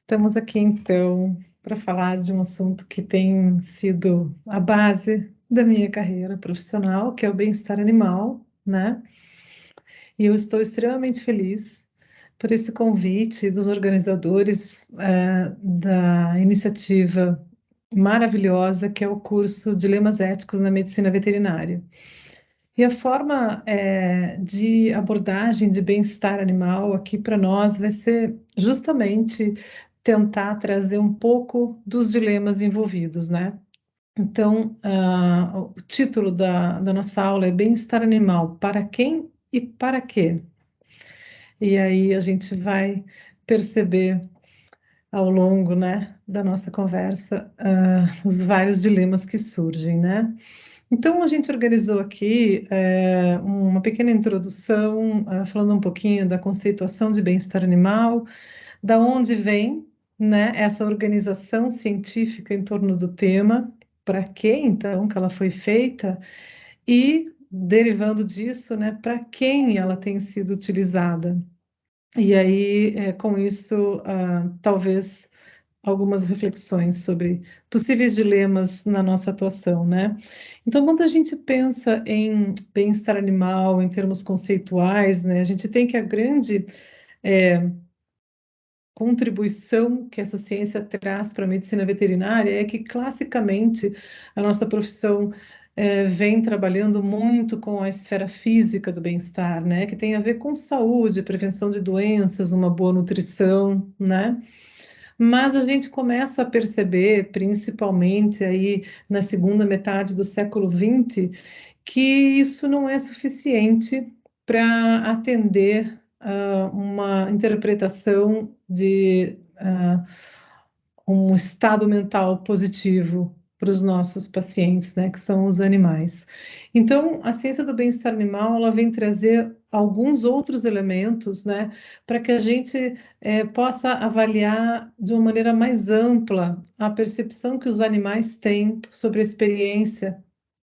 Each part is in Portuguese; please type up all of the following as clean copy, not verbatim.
Estamos aqui então para falar de um assunto que tem sido a base da minha carreira profissional, que é o bem-estar animal, né? E eu estou extremamente feliz por esse convite dos organizadores da iniciativa maravilhosa que é o curso Dilemas Éticos na Medicina Veterinária. E a forma de abordagem de bem-estar animal aqui para nós vai ser justamente tentar trazer um pouco dos dilemas envolvidos, né? Então, o título da nossa aula é Bem-estar animal, para quem e para quê? E aí a gente vai perceber ao longo, né, da nossa conversa, os vários dilemas que surgem, né? Então, a gente organizou aqui uma pequena introdução, falando um pouquinho da conceituação de bem-estar animal, da onde vem, né, essa organização científica em torno do tema, para que então que ela foi feita e, derivando disso, né, para quem ela tem sido utilizada. E aí, com isso, talvez algumas reflexões sobre possíveis dilemas na nossa atuação, né? Então, quando a gente pensa em bem-estar animal, em termos conceituais, né, a gente tem que a grande contribuição que essa ciência traz para a medicina veterinária é que, classicamente, a nossa profissão vem trabalhando muito com a esfera física do bem-estar, né? Que tem a ver com saúde, prevenção de doenças, uma boa nutrição, né? Mas a gente começa a perceber, principalmente aí na segunda metade do século XX, que isso não é suficiente para atender uma interpretação de um estado mental positivo para os nossos pacientes, né, que são os animais. Então, a ciência do bem-estar animal, ela vem trazer alguns outros elementos, né, para que a gente possa avaliar de uma maneira mais ampla a percepção que os animais têm sobre a experiência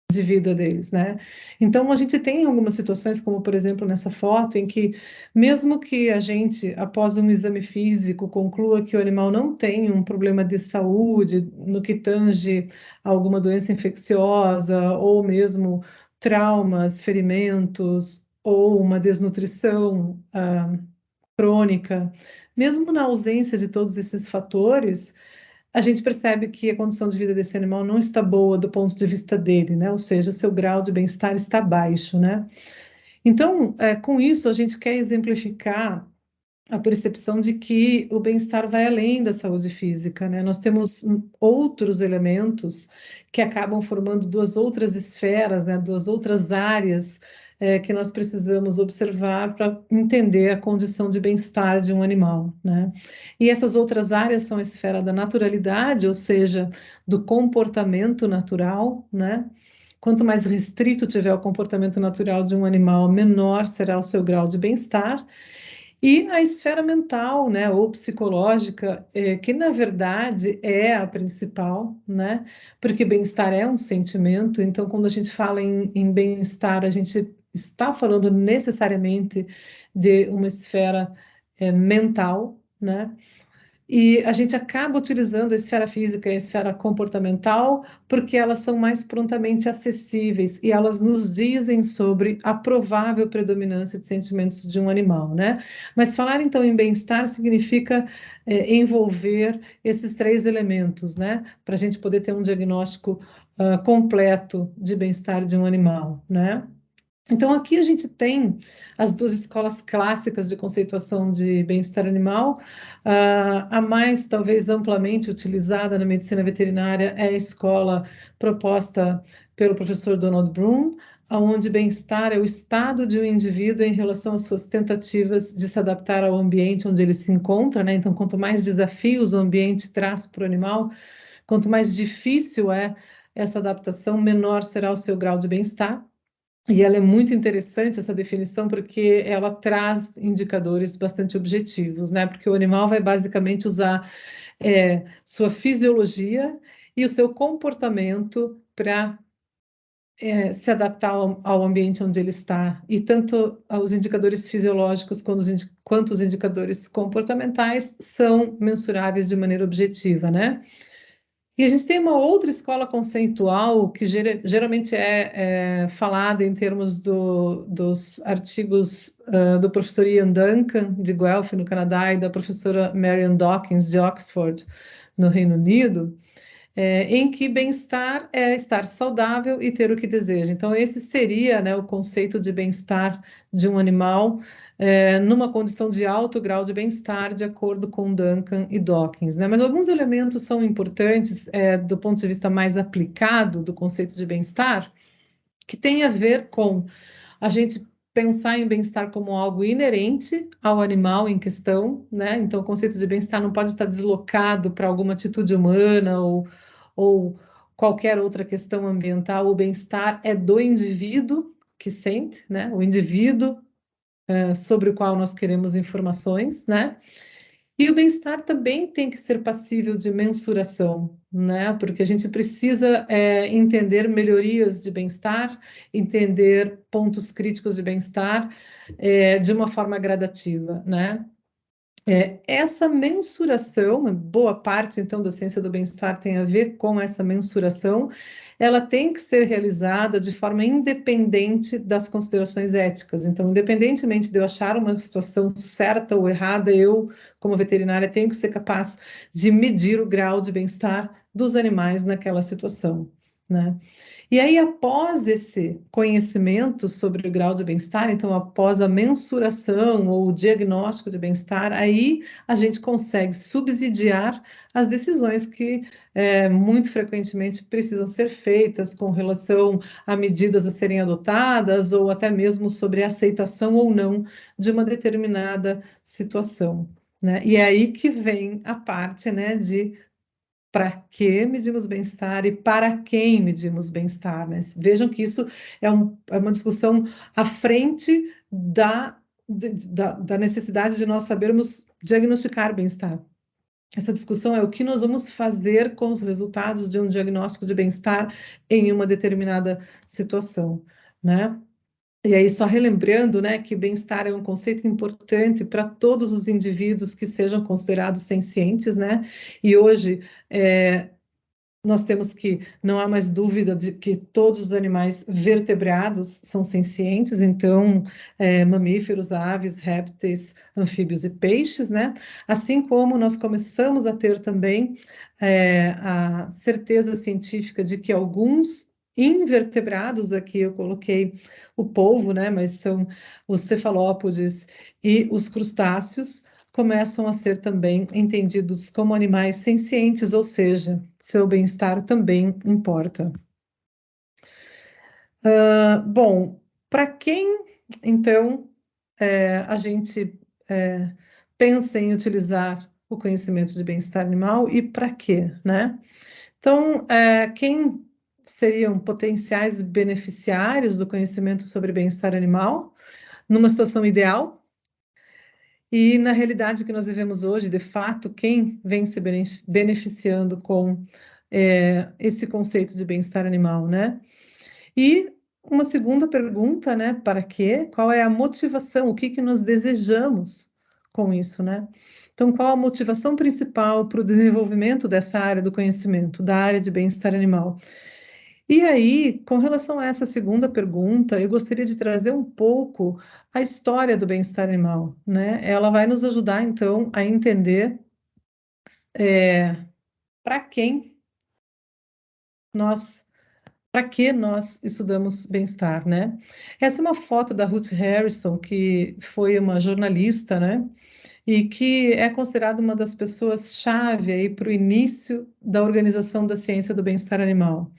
de vida deles, né? Então a gente tem algumas situações, como por exemplo nessa foto, em que mesmo que a gente, após um exame físico, conclua que o animal não tem um problema de saúde no que tange a alguma doença infecciosa ou mesmo traumas, ferimentos ou uma desnutrição crônica, mesmo na ausência de todos esses fatores, a gente percebe que a condição de vida desse animal não está boa do ponto de vista dele, né? Ou seja, seu grau de bem-estar está baixo, né? Então, com isso, a gente quer exemplificar a percepção de que o bem-estar vai além da saúde física, né? Nós temos outros elementos que acabam formando duas outras esferas, né? Duas outras áreas que nós precisamos observar para entender a condição de bem-estar de um animal, né? E essas outras áreas são a esfera da naturalidade, ou seja, do comportamento natural, né? Quanto mais restrito tiver o comportamento natural de um animal, menor será o seu grau de bem-estar. E a esfera mental, né, ou psicológica, que na verdade é a principal, né, porque bem-estar é um sentimento, então quando a gente fala em bem-estar, a gente está falando necessariamente de uma esfera mental, né, e a gente acaba utilizando a esfera física e a esfera comportamental porque elas são mais prontamente acessíveis e elas nos dizem sobre a provável predominância de sentimentos de um animal, né? Mas falar então em bem-estar significa envolver esses três elementos, né? Para a gente poder ter um diagnóstico completo de bem-estar de um animal, né? Então, aqui a gente tem as duas escolas clássicas de conceituação de bem-estar animal. A mais, talvez, amplamente utilizada na medicina veterinária é a escola proposta pelo professor Donald Bloom, onde bem-estar é o estado de um indivíduo em relação às suas tentativas de se adaptar ao ambiente onde ele se encontra, né? Então, quanto mais desafios o ambiente traz para o animal, quanto mais difícil é essa adaptação, menor será o seu grau de bem-estar. E ela é muito interessante, essa definição, porque ela traz indicadores bastante objetivos, né? Porque o animal vai basicamente usar sua fisiologia e o seu comportamento para se adaptar ao ambiente onde ele está, e tanto os indicadores fisiológicos quanto os indicadores comportamentais são mensuráveis de maneira objetiva, né? E a gente tem uma outra escola conceitual que geralmente é falada em termos dos artigos do professor Ian Duncan, de Guelph, no Canadá, e da professora Marian Dawkins, de Oxford, no Reino Unido, em que bem-estar é estar saudável e ter o que deseja. Então, esse seria, né, o conceito de bem-estar de um animal, numa condição de alto grau de bem-estar, de acordo com Duncan e Dawkins, né? Mas alguns elementos são importantes, do ponto de vista mais aplicado do conceito de bem-estar, que tem a ver com a gente pensar em bem-estar como algo inerente ao animal em questão, né? Então, o conceito de bem-estar não pode estar deslocado para alguma atitude humana ou qualquer outra questão ambiental. O bem-estar é do indivíduo que sente, né? O indivíduo sobre o qual nós queremos informações, né? E o bem-estar também tem que ser passível de mensuração, né? Porque a gente precisa entender melhorias de bem-estar, entender pontos críticos de bem-estar de uma forma gradativa, né? Essa mensuração, boa parte então da ciência do bem-estar tem a ver com essa mensuração, ela tem que ser realizada de forma independente das considerações éticas. Então, independentemente de eu achar uma situação certa ou errada, eu, como veterinária, tenho que ser capaz de medir o grau de bem-estar dos animais naquela situação, né? E aí, após esse conhecimento sobre o grau de bem-estar, então, após a mensuração ou o diagnóstico de bem-estar, aí a gente consegue subsidiar as decisões que muito frequentemente precisam ser feitas com relação a medidas a serem adotadas ou até mesmo sobre a aceitação ou não de uma determinada situação, né? E é aí que vem a parte, né, de para que medimos bem-estar e para quem medimos bem-estar, né? Vejam que isso é uma discussão à frente da necessidade de nós sabermos diagnosticar bem-estar. Essa discussão é o que nós vamos fazer com os resultados de um diagnóstico de bem-estar em uma determinada situação, né? E aí, só relembrando, né, que bem-estar é um conceito importante para todos os indivíduos que sejam considerados sencientes, né? E hoje, nós temos que, não há mais dúvida de que todos os animais vertebrados são sencientes, então, mamíferos, aves, répteis, anfíbios e peixes, né? Assim como nós começamos a ter também a certeza científica de que alguns invertebrados, aqui eu coloquei o polvo, né? Mas são os cefalópodes e os crustáceos, começam a ser também entendidos como animais sencientes, ou seja, seu bem-estar também importa. Bom, para quem, então, a gente pensa em utilizar o conhecimento de bem-estar animal e para quê, né? Então, quem seriam potenciais beneficiários do conhecimento sobre bem-estar animal numa situação ideal? E na realidade que nós vivemos hoje, de fato, quem vem se beneficiando com esse conceito de bem-estar animal, né? E uma segunda pergunta, né? Para quê? Qual é a motivação? O que que nós desejamos com isso, né? Então, qual a motivação principal para o desenvolvimento dessa área do conhecimento, da área de bem-estar animal? E aí, com relação a essa segunda pergunta, eu gostaria de trazer um pouco a história do bem-estar animal, né? Ela vai nos ajudar, então, a entender para quem nós, para que nós estudamos bem-estar, né? Essa é uma foto da Ruth Harrison, que foi uma jornalista, né? E que é considerada uma das pessoas-chave aí para o início da organização da ciência do bem-estar animal.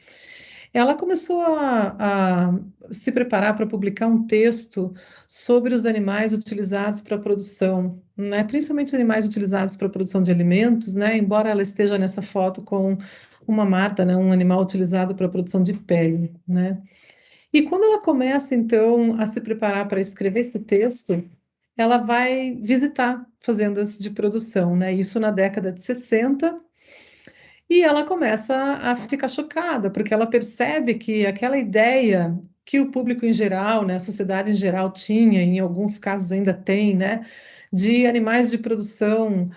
Ela começou a se preparar para publicar um texto sobre os animais utilizados para a produção, né? Principalmente animais utilizados para a produção de alimentos, né? Embora ela esteja nessa foto com uma marta, né? Um animal utilizado para a produção de pele, né? E quando ela começa, então, a se preparar para escrever esse texto, ela vai visitar fazendas de produção, né? Isso na década de 60. E ela começa a ficar chocada, porque ela percebe que aquela ideia que o público em geral, né, a sociedade em geral tinha, em alguns casos ainda tem, né, de animais de produção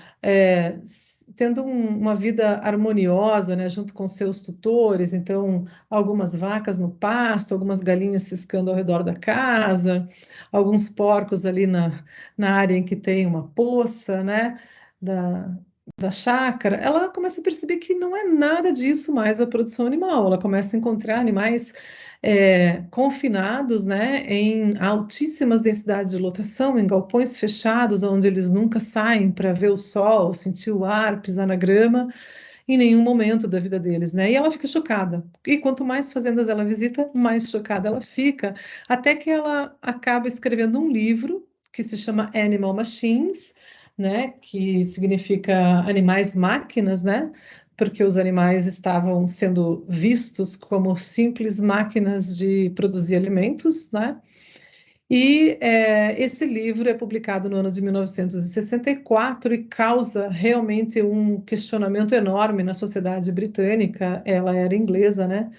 tendo uma vida harmoniosa, né, junto com seus tutores, então algumas vacas no pasto, algumas galinhas ciscando ao redor da casa, alguns porcos ali na área em que tem uma poça, né, da chácara, ela começa a perceber que não é nada disso mais a produção animal. Ela começa a encontrar animais confinados, né, em altíssimas densidades de lotação, em galpões fechados, onde eles nunca saem para ver o sol, sentir o ar, pisar na grama, em nenhum momento da vida deles, né? E ela fica chocada. E quanto mais fazendas ela visita, mais chocada ela fica, até que ela acaba escrevendo um livro que se chama Animal Machines, né? Que significa animais máquinas, né? Porque os animais estavam sendo vistos como simples máquinas de produzir alimentos, né? E esse livro é publicado no ano de 1964 e causa realmente um questionamento enorme na sociedade britânica. Ela era inglesa, né?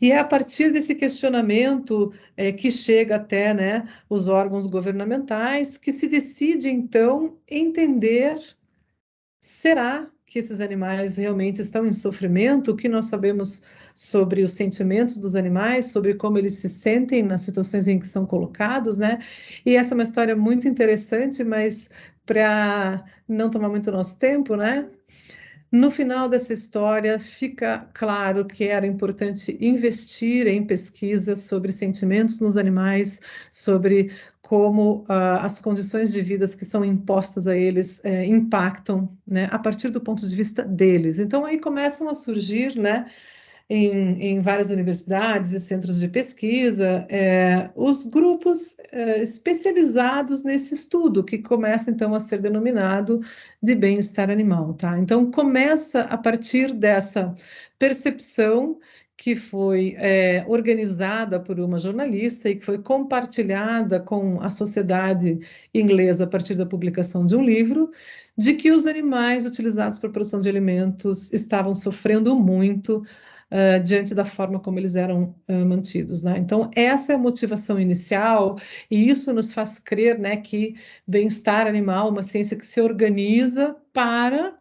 E é a partir desse questionamento que chega até, né, os órgãos governamentais que se decide, então, entender: será que esses animais realmente estão em sofrimento? O que nós sabemos sobre os sentimentos dos animais, sobre como eles se sentem nas situações em que são colocados, né? E essa é uma história muito interessante, mas para não tomar muito nosso tempo, né? No final dessa história, fica claro que era importante investir em pesquisas sobre sentimentos nos animais, sobre como as condições de vida que são impostas a eles impactam, né, a partir do ponto de vista deles. Então, aí começam a surgir, né, em várias universidades e centros de pesquisa, os grupos especializados nesse estudo, que começa então a ser denominado de bem-estar animal, tá? Então começa a partir dessa percepção que foi organizada por uma jornalista e que foi compartilhada com a sociedade inglesa a partir da publicação de um livro, de que os animais utilizados para a produção de alimentos estavam sofrendo muito diante da forma como eles eram mantidos, né? Então, essa é a motivação inicial, e isso nos faz crer, né, que bem-estar animal é uma ciência que se organiza para,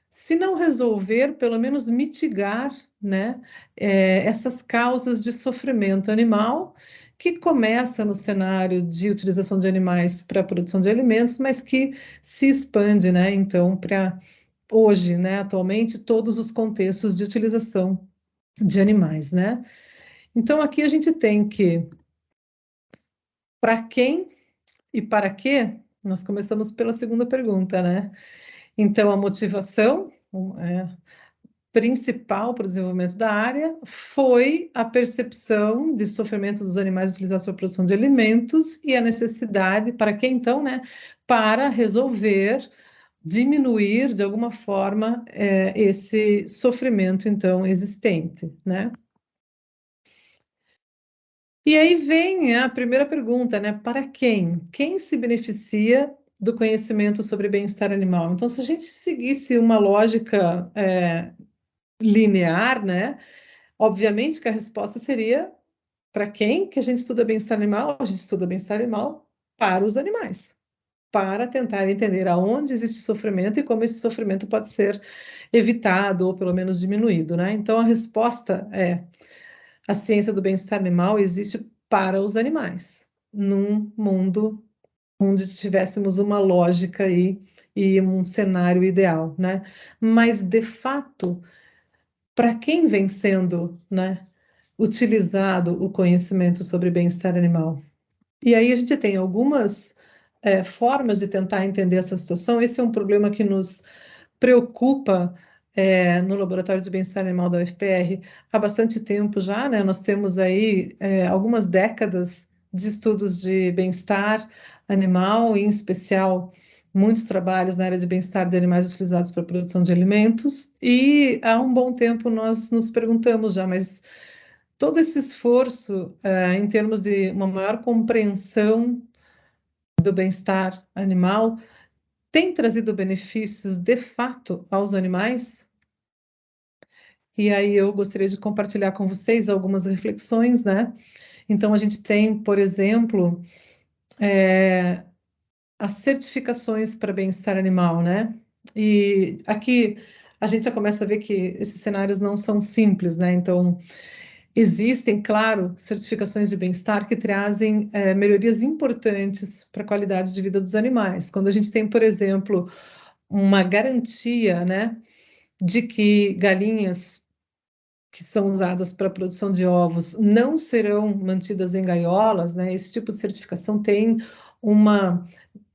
se não resolver, pelo menos mitigar, né, essas causas de sofrimento animal, que começa no cenário de utilização de animais para a produção de alimentos, mas que se expande, né, então, para hoje, né, atualmente, todos os contextos de utilização de animais, né? Então aqui a gente tem que para quem e para quê, nós começamos pela segunda pergunta, né? Então a motivação principal para o desenvolvimento da área foi a percepção de sofrimento dos animais utilizados para a produção de alimentos e a necessidade, para quê então, né? Para resolver diminuir de alguma forma esse sofrimento então existente, né? E aí vem a primeira pergunta, né? Para quem? Quem se beneficia do conhecimento sobre bem-estar animal? Então, se a gente seguisse uma lógica linear, né? Obviamente que a resposta seria: para quem que a gente estuda bem-estar animal? A gente estuda bem-estar animal para os animais, para tentar entender aonde existe sofrimento e como esse sofrimento pode ser evitado ou pelo menos diminuído, né? Então, a resposta é: a ciência do bem-estar animal existe para os animais, num mundo onde tivéssemos uma lógica aí e um cenário ideal, né? Mas, de fato, para quem vem sendo, né, utilizado o conhecimento sobre bem-estar animal? E aí a gente tem algumas formas de tentar entender essa situação. Esse é um problema que nos preocupa no Laboratório de Bem-Estar Animal da UFPR há bastante tempo já, né? Nós temos aí algumas décadas de estudos de bem-estar animal, em especial muitos trabalhos na área de bem-estar de animais utilizados para a produção de alimentos, e há um bom tempo nós nos perguntamos já, mas todo esse esforço em termos de uma maior compreensão do bem-estar animal tem trazido benefícios de fato aos animais? e aí eu gostaria de compartilhar com vocês algumas reflexões, né? Então, a gente tem, por exemplo, as certificações para bem-estar animal, né? E aqui a gente já começa a ver que esses cenários não são simples, né? Então, existem, claro, certificações de bem-estar que trazem melhorias importantes para a qualidade de vida dos animais. Quando a gente tem, por exemplo, uma garantia, né, de que galinhas que são usadas para a produção de ovos não serão mantidas em gaiolas, né? Esse tipo de certificação tem uma,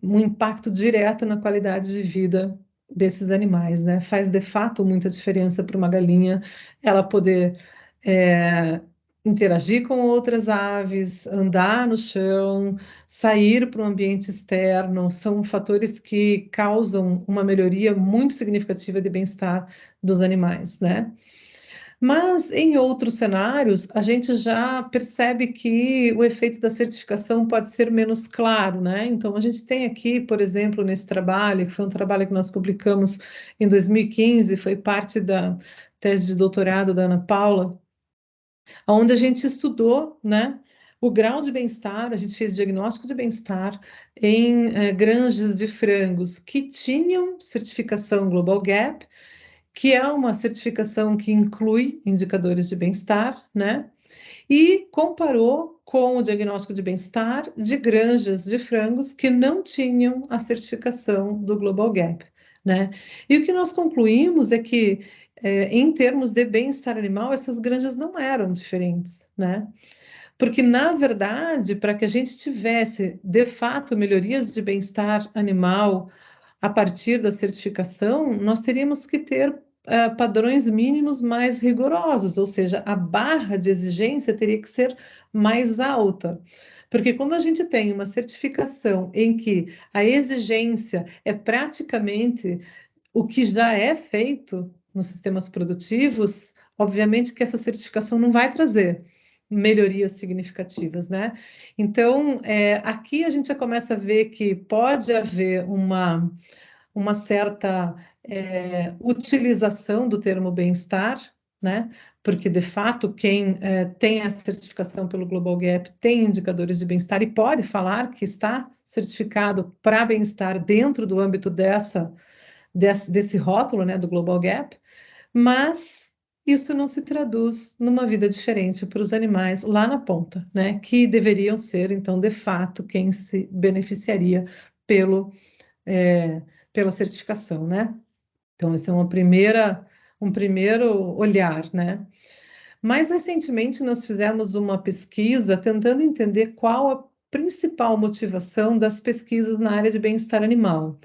um impacto direto na qualidade de vida desses animais, né? Faz de fato muita diferença para uma galinha ela poder é, interagir com outras aves, andar no chão, sair para o ambiente externo, são fatores que causam uma melhoria muito significativa de bem-estar dos animais, né? Mas em outros cenários, a gente já percebe que o efeito da certificação pode ser menos claro, né? Então, a gente tem aqui, por exemplo, nesse trabalho, que foi um trabalho que nós publicamos em 2015, foi parte da tese de doutorado da Ana Paula, onde a gente estudou, né, o grau de bem-estar, a gente fez diagnóstico de bem-estar em granjas de frangos que tinham certificação Global Gap, que é uma certificação que inclui indicadores de bem-estar, né? E comparou com o diagnóstico de bem-estar de granjas de frangos que não tinham a certificação do Global Gap, né? E o que nós concluímos é que, em termos de bem-estar animal, essas granjas não eram diferentes, né? Porque, na verdade, para que a gente tivesse, de fato, melhorias de bem-estar animal a partir da certificação, nós teríamos que ter padrões mínimos mais rigorosos, ou seja, a barra de exigência teria que ser mais alta. Porque quando a gente tem uma certificação em que a exigência é praticamente o que já é feito nos sistemas produtivos, obviamente que essa certificação não vai trazer melhorias significativas, né? Então, aqui a gente já começa a ver que pode haver uma certa utilização do termo bem-estar, né? Porque, de fato, quem tem a certificação pelo Global Gap tem indicadores de bem-estar e pode falar que está certificado para bem-estar dentro do âmbito desse rótulo, né, do Global Gap, mas isso não se traduz numa vida diferente para os animais lá na ponta, né, que deveriam ser, então, de fato, quem se beneficiaria pelo, é, pela certificação, né? Então, esse é um primeiro olhar, né? Mais recentemente, nós fizemos uma pesquisa tentando entender qual a principal motivação das pesquisas na área de bem-estar animal.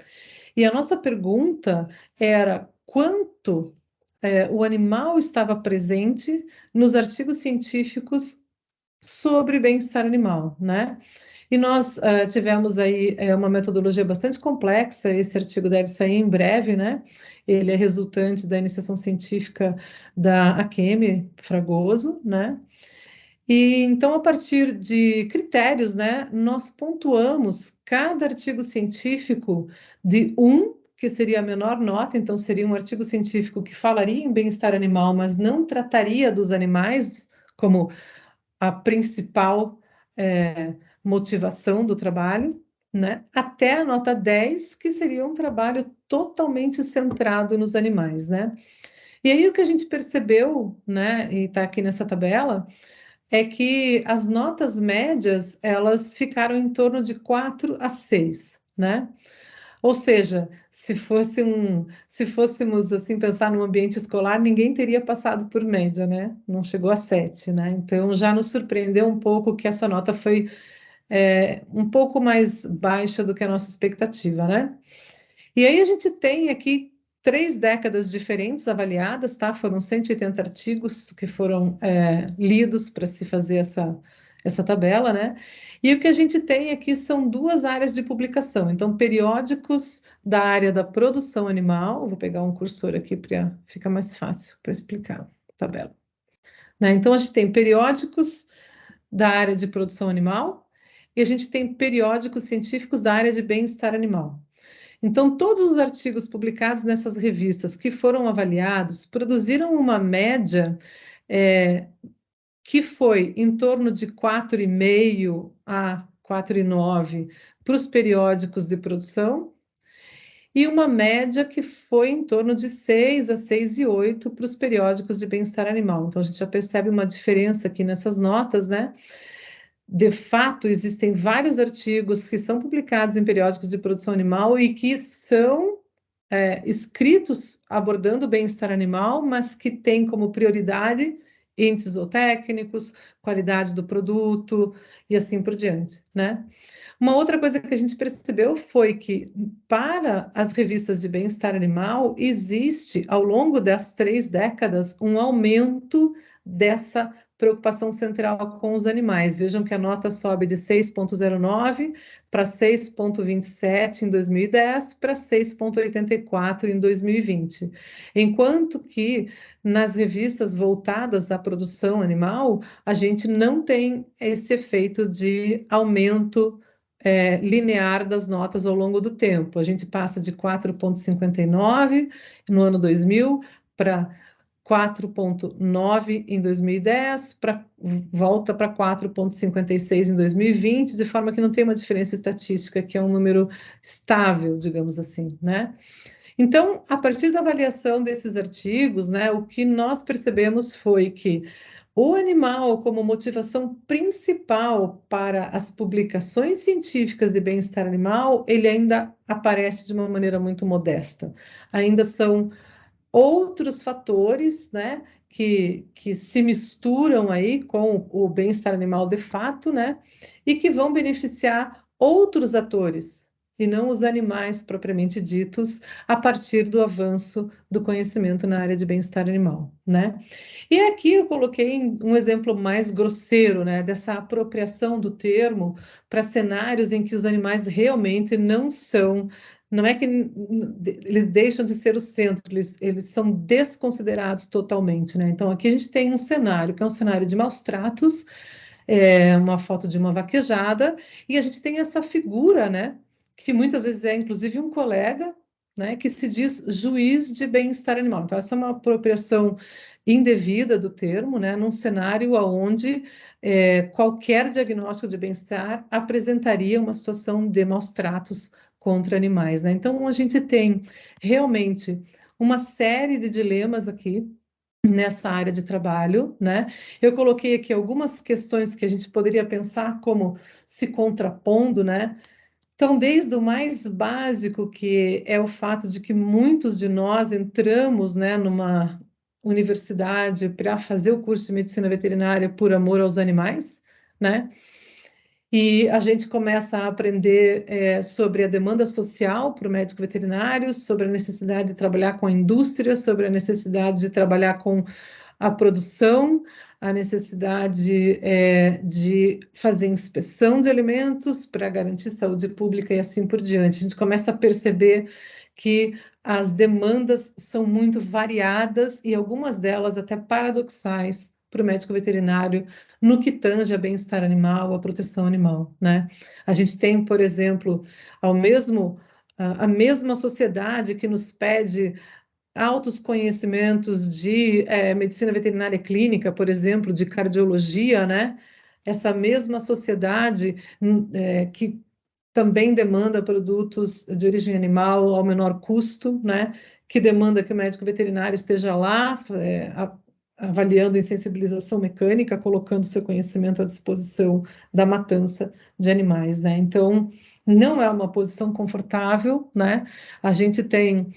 E a nossa pergunta era quanto o animal estava presente nos artigos científicos sobre bem-estar animal, né? E nós tivemos aí uma metodologia bastante complexa, esse artigo deve sair em breve, né? Ele é resultante da iniciação científica da Akemi Fragoso, né? E então, a partir de critérios, né, nós pontuamos cada artigo científico de um, que seria a menor nota, então seria um artigo científico que falaria em bem-estar animal, mas não trataria dos animais como a principal motivação do trabalho, né, até a nota 10, que seria um trabalho totalmente centrado nos animais, né? E aí o que a gente percebeu, né, e está aqui nessa tabela, é que as notas médias, elas ficaram em torno de 4 a 6, né? Ou seja, se fôssemos assim pensar no ambiente escolar, ninguém teria passado por média, né? Não chegou a 7, né? Então já nos surpreendeu um pouco que essa nota foi um pouco mais baixa do que a nossa expectativa, né? E aí a gente tem aqui 3 décadas diferentes avaliadas, tá? Foram 180 artigos que foram lidos para se fazer essa tabela, né? E o que a gente tem aqui são 2 áreas de publicação. Então, periódicos da área da produção animal. Vou pegar um cursor aqui para ficar mais fácil para explicar a tabela. Né? Então, a gente tem periódicos da área de produção animal e a gente tem periódicos científicos da área de bem-estar animal. Então, todos os artigos publicados nessas revistas que foram avaliados produziram uma média é, que foi em torno de 4,5 a 4,9 para os periódicos de produção, e uma média que foi em torno de 6 a 6,8 para os periódicos de bem-estar animal. Então, a gente já percebe uma diferença aqui nessas notas, né? De fato, existem vários artigos que são publicados em periódicos de produção animal e que são escritos abordando o bem-estar animal, mas que têm como prioridade índices zootécnicos, qualidade do produto e assim por diante, né? Uma outra coisa que a gente percebeu foi que, para as revistas de bem-estar animal, existe, ao longo das 3 décadas, um aumento dessa preocupação central com os animais. Vejam que a nota sobe de 6,09 para 6,27 em 2010 para 6,84 em 2020. Enquanto que nas revistas voltadas à produção animal, a gente não tem esse efeito de aumento linear das notas ao longo do tempo. A gente passa de 4,59 no ano 2000 para 4,9 em 2010, volta para 4,56 em 2020, de forma que não tem uma diferença estatística, que é um número estável, digamos assim, né? Então, a partir da avaliação desses artigos, né, o que nós percebemos foi que o animal, como motivação principal para as publicações científicas de bem-estar animal, ele ainda aparece de uma maneira muito modesta. Ainda são outros fatores, né, que se misturam aí com o bem-estar animal de fato, né, e que vão beneficiar outros atores, e não os animais propriamente ditos, a partir do avanço do conhecimento na área de bem-estar animal, né? E aqui eu coloquei um exemplo mais grosseiro, né, dessa apropriação do termo para cenários em que os animais realmente não são, não é que eles deixam de ser o centro, eles são desconsiderados totalmente, né? Então aqui a gente tem um cenário que é um cenário de maus tratos, uma foto de uma vaquejada, e a gente tem essa figura, né, que muitas vezes é inclusive um colega, né, que se diz juiz de bem-estar animal. Então, essa é uma apropriação indevida do termo, né, num cenário onde qualquer diagnóstico de bem-estar apresentaria uma situação de maus tratos contra animais, né? Então, a gente tem realmente uma série de dilemas aqui nessa área de trabalho, né? Eu coloquei aqui algumas questões que a gente poderia pensar como se contrapondo, né? Então, desde o mais básico, que é o fato de que muitos de nós entramos, né, numa universidade para fazer o curso de medicina veterinária por amor aos animais, né? E a gente começa a aprender sobre a demanda social para o médico veterinário, sobre a necessidade de trabalhar com a indústria, sobre a necessidade de trabalhar com a produção, a necessidade de fazer inspeção de alimentos para garantir saúde pública e assim por diante. A gente começa a perceber que as demandas são muito variadas e algumas delas até paradoxais para o médico veterinário no que tange a bem-estar animal, a proteção animal, né? A gente tem, por exemplo, a mesma sociedade que nos pede altos conhecimentos de medicina veterinária clínica, por exemplo, de cardiologia, né? Essa mesma sociedade que também demanda produtos de origem animal ao menor custo, né? Que demanda que o médico veterinário esteja lá, avaliando em sensibilização mecânica, colocando seu conhecimento à disposição da matança de animais, né? Então, não é uma posição confortável, né? A gente tem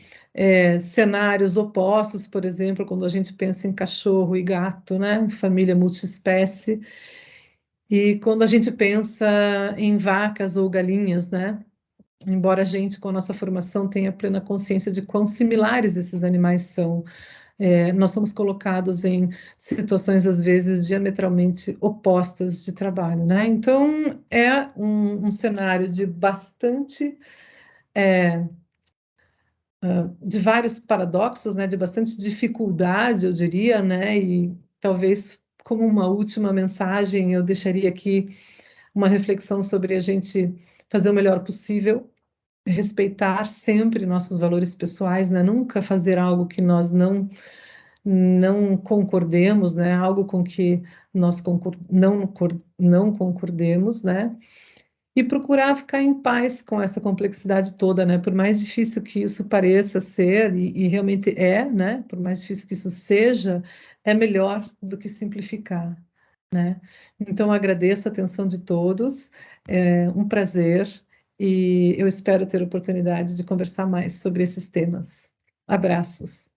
cenários opostos, por exemplo, quando a gente pensa em cachorro e gato, né? Família multiespécie, e quando a gente pensa em vacas ou galinhas, né? Embora a gente, com a nossa formação, tenha plena consciência de quão similares esses animais são, nós somos colocados em situações, às vezes, diametralmente opostas de trabalho, né? Então, é um cenário de bastante, de vários paradoxos, né? De bastante dificuldade, eu diria, né? E talvez, como uma última mensagem, eu deixaria aqui uma reflexão sobre a gente fazer o melhor possível respeitar sempre nossos valores pessoais, né? Nunca fazer algo que nós não concordemos, né? Algo com que nós não concordemos, né? E procurar ficar em paz com essa complexidade toda, né? Por mais difícil que isso pareça ser, e realmente é, né? Por mais difícil que isso seja, é melhor do que simplificar, né? Então, agradeço a atenção de todos, é um prazer, e eu espero ter oportunidade de conversar mais sobre esses temas. Abraços.